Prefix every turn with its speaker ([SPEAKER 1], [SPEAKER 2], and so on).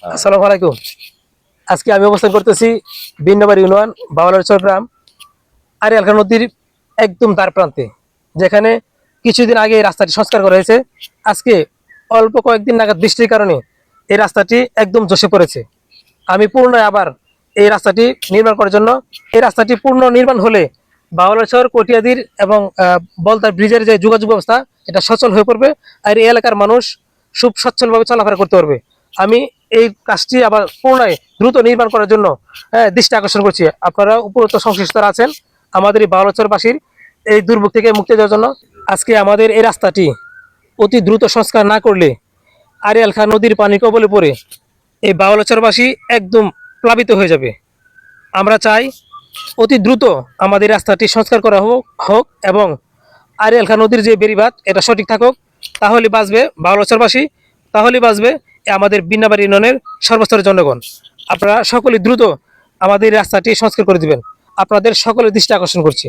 [SPEAKER 1] আসসালামু আলাইকুম। আজকে আমি অবস্থান করতেছি বিন্নবাড়ি ইউনিয়ন বাউলারচর গ্রাম আরিয়াল খান নদীর একদম দ্বার প্রান্তে, যেখানে কিছুদিন আগে এই রাস্তাটি সংস্কার করা হয়েছে। আজকে অল্প কয়েকদিন নাগাদ বৃষ্টির কারণে এই রাস্তাটি একদম ধসে পড়েছে। আমি পুনরায় আবার এই রাস্তাটি নির্মাণ করার জন্য, এই রাস্তাটি পূর্ণ নির্মাণ হলে বাউলারচর কটিয়াদির এবং বলতার ব্রিজের যে যোগাযোগ ব্যবস্থা এটা সচল হয়ে পড়বে, আর এই এলাকার মানুষ খুব সচ্ছলভাবে চলাফেরা করতে পারবে। আমি এই কাজটি আবার পুনরায় দ্রুত নির্মাণ করার জন্য দৃষ্টি আকর্ষণ করছি। আপনারা উপরোক্ত সংশ্লিষ্ট আছেন আমাদের এই বাউলারচরবাসীর এই দুর্ভোগ থেকে মুক্তি দেওয়ার জন্য। আজকে আমাদের এই রাস্তাটি অতি দ্রুত সংস্কার না করলে আরিয়াল খান নদীর পানি কবলে পড়ে এই বাউলারচরবাসী একদম প্লাবিত হয়ে যাবে। আমরা চাই অতি দ্রুত আমাদের রাস্তাটি সংস্কার করা হোক এবং আরিয়াল খান নদীর যে বেড়িবাঁধ এটা সঠিক থাকুক। তাহলে বাঁচবে বাউলারচরবাসী, তাহলে বাঁচবে আমাদের বিন্নাবাড়ি ইউনিয়নের সর্বস্তরের জনগণ। আপনারা সকলে দ্রুত আমাদের রাস্তাটি সংস্কার করে দিবেন, আপনাদের সকলের দৃষ্টি আকর্ষণ করছি।